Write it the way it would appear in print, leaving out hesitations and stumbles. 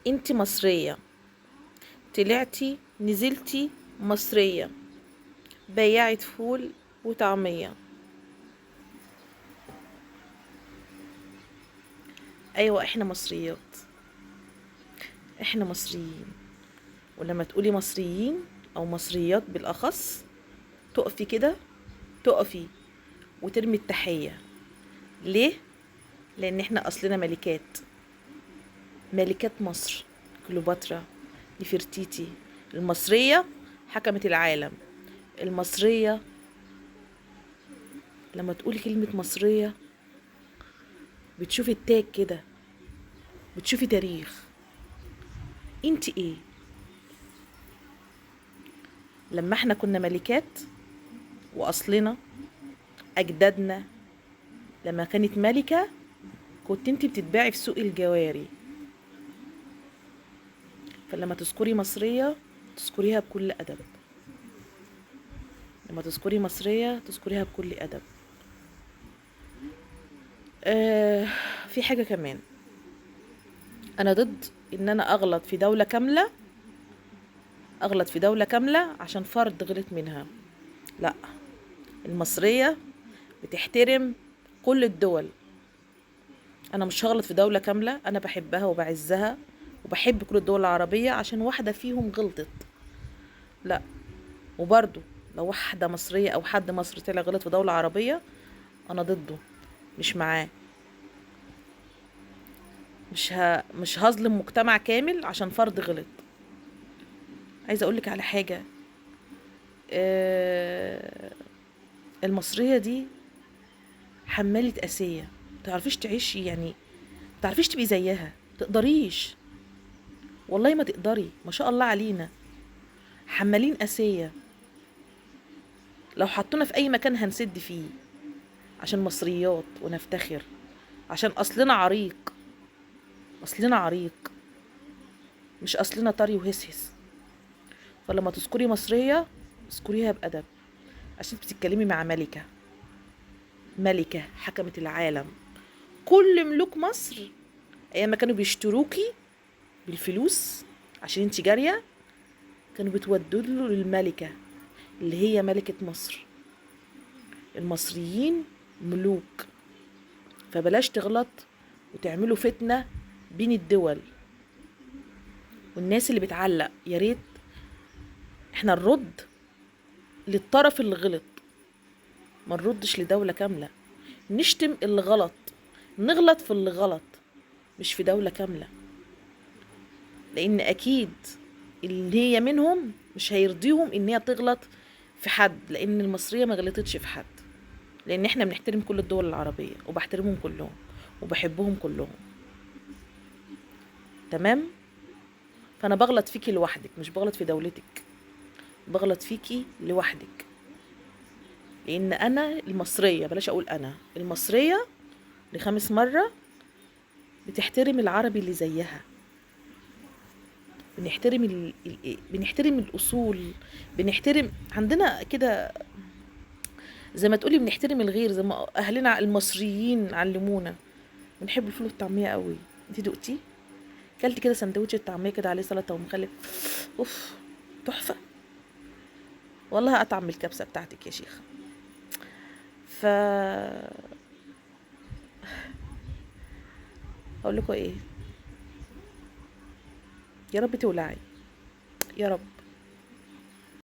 انت مصرية، طلعتي نزلتي مصرية، بياعة فول وطعمية. ايوه احنا مصريات، احنا مصريين. ولما تقولي مصريين او مصريات بالاخص، تقفي كده، تقفي وترمي التحية. ليه؟ لان احنا اصلنا ملكات، ملكات مصر. كليوباترا، نفرتيتي. المصرية حكمت العالم. المصرية، لما تقولي كلمة مصرية بتشوفي التاج كده، بتشوفي تاريخ. انت ايه؟ لما احنا كنا ملكات واصلنا اجدادنا لما كانت ملكة، كنت انت بتتباعي في سوق الجواري. فلما تذكري مصرية تذكريها بكل ادب. لما تذكري مصرية تذكريها بكل ادب. آه، في حاجة كمان، انا ضد ان انا اغلط في دولة كاملة، اغلط في دولة كاملة عشان فرد غلط منها. لا، المصرية بتحترم كل الدول. انا مش هغلط في دولة كاملة، انا بحبها وبعزها وبحب كل الدول العربية عشان واحدة فيهم غلطت. لا. وبرضو لو واحدة مصرية او حد مصري طلع غلط في دولة عربية، انا ضده، مش معاه. مش هظلم مجتمع كامل عشان فرد غلط. عايزة اقولك على حاجة، آه، المصرية دي حمالة قاسية، متعرفيش تعيشي يعني، متعرفيش تبقي زيها، تقدريش. والله ما تقدري، ما شاء الله علينا، حمالين قاسية. لو حطونا في اي مكان هنسد فيه، عشان مصريات ونفتخر، عشان اصلنا عريق. اصلنا عريق، مش اصلنا طري وهسهس. فلما تذكري مصرية اذكريها بأدب، عشان بتتكلمي مع ملكة، ملكة حكمت العالم. كل ملوك مصر ايام ما كانوا بيشتروكي بالفلوس عشان انتي جارية، كانوا بتودوا له للملكة اللي هي ملكة مصر. المصريين ملوك، فبلاش تغلط وتعملوا فتنة بين الدول. والناس اللي بتعلق، يا ريت احنا نرد للطرف اللي غلط، ما نردش لدولة كاملة. نشتم اللي غلط، نغلط في اللي غلط، مش في دولة كاملة. لان اكيد اللي هي منهم مش هيرضيهم ان هي تغلط في حد، لان المصرية ما غلطتش في حد. لان احنا بنحترم كل الدول العربية وبحترمهم كلهم وبحبهم كلهم. تمام. فانا بغلط فيكي لوحدك، مش بغلط في دولتك، بغلط فيكي لوحدك. لان انا المصرية، بلاش اقول انا المصرية لخامس مرة، بتحترم العربي اللي زيها. بنحترم بنحترم الاصول. بنحترم عندنا كده، زي ما تقولي بنحترم الغير، زي ما اهلنا المصريين علمونا. بنحب الفول والطعمية قوي. انتي دقتي؟ كلت كده سندوتش الطعمية كده عليه سلطة ومخلل، اوف، تحفة. والله اطعم من الكبسة بتاعتك يا شيخة. ف اقول لكم ايه، يا رب تولعي، يا رب.